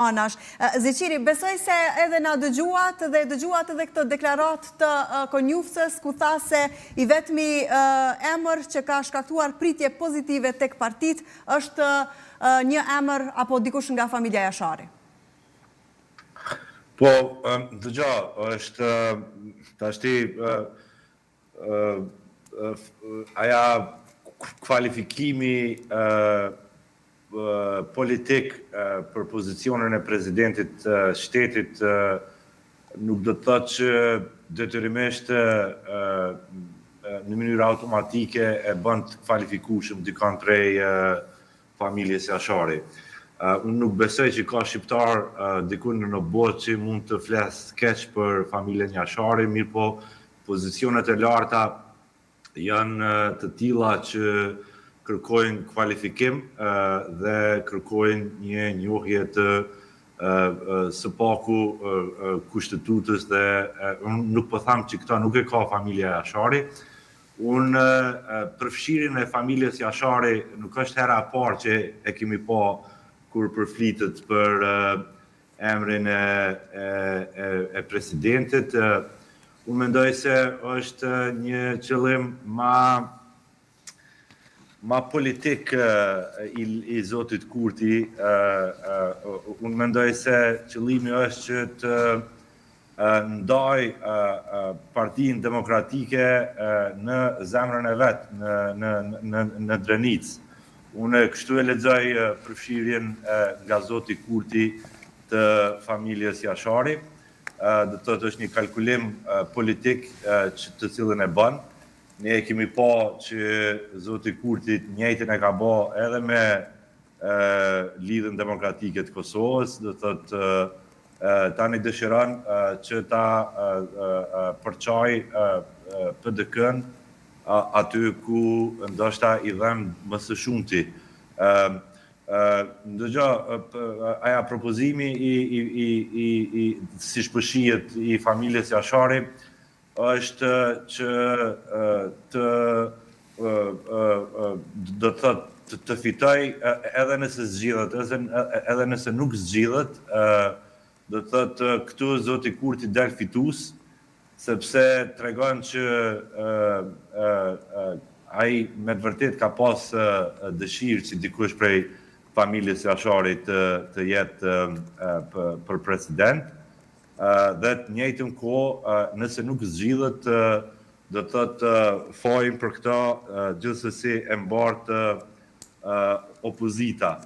anash. Zeqiri, besoj se edhe na dëgjuat edhe këtë deklarat të konjuftës ku tha se i vetmi emër që ka shkaktuar pritje pozitive tek partit është një emër apo dikush nga familja Jashari. Po, dëgja, është tashti aja kvalifikimi politik për pozicionin e prezidentit shtetit nuk do të thotë që detyrimisht në mënyrë automatike e bën të kvalifikueshëm dikon prej familjes Jashari. Unë nuk besoj që ka shqiptar dikun në botë që mund të flasë keq për familjen Jashari, mirë po pozicionet e larta janë të tilla që kërkojnë kvalifikim dhe kërkojnë një njohje të së paku kushtetutës dhe unë nuk po tham që këta nuk e ka familja Jashari. Unë përfshirjen e familjes Jashari nuk është hera e parë që e kemi pa kur përflitet për emrin e presidentit. Unë mendoj se është një qëllim ma politik i Zotit Kurti. Unë mendoj se qëllimi është që të ndaj Partinë Demokratike në zemrën e vetë, në Drenicë. Unë kështu e lexoj përfshirjen nga Zoti Kurti të familjes Jashari. Do të thotë është një kalkulim politik të cilën e bën. Ne e kemi pa që Zoti Kurti njëjtën e ka bë edhe me Lidhjen Demokratike të Kosovës, do të thotë tani dëshiron që ta përçaj PDK-n aty ku ndoshta i dhem më së shumti. Ndëgjo, aja propozimi si shpëshijet i familjes Jashari është që do të fitoj edhe nëse zgjidhet, edhe nëse nuk zgjidhet, do të thotë këtu Zoti Kurti del fitues, sepse tregon që ai me të vërtet ka pas dëshirë që dikush prej familjes Jashari të jetë për president, dhe të njëjtën kohë nëse nuk zgjidhet do të thotë fajin për këta gjithsesi e mbartë opozita.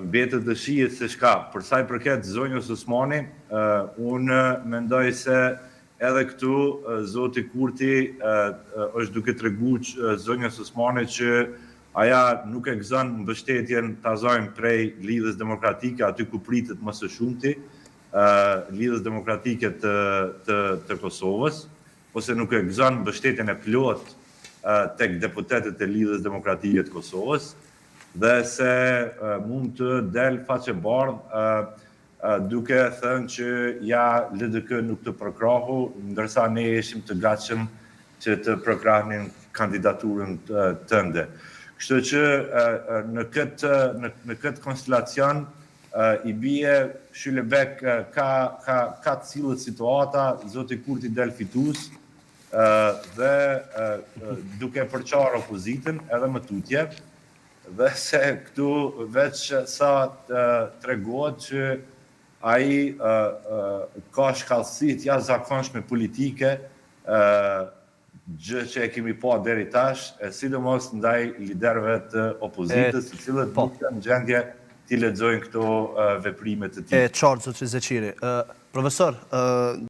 Mbetet dëshijet se shka. Për sa i përket zonjës Osmani, unë mendoj se edhe këtu Zoti Kurti është duke treguar zonjës Osmani që aja nuk e gëzon mbështetjen ta zojmë prej Lidhjes Demokratike aty ku pritet më së shumti, Lidhjes Demokratike të Kosovës, ose nuk e gëzon mbështetjen e plot tek deputetët e Lidhjes Demokratike të Kosovës, dhe se mund të del faqebardh duke thënë që ja LDK nuk të përkrahu, ndërsa ne ishim të gatshëm që të përkrahnin kandidaturën tënde. Kështu që në këtë konstelacion i bie Shylebek ka të cilët situata, Zoti Kurti del fitues dhe duke përqarë opozitën edhe më tutje, dhe se këtu veç sa tregohet që ai ka shkallësi të jashtëzakonshme politike, gjë që e kemi pa deri tash, sidomos ndaj liderëve të opozitës, të cilët nuk janë në gjendje t'i lexojnë këto veprime të tilla. E qartë, zotëri Zeqiri. Profesor,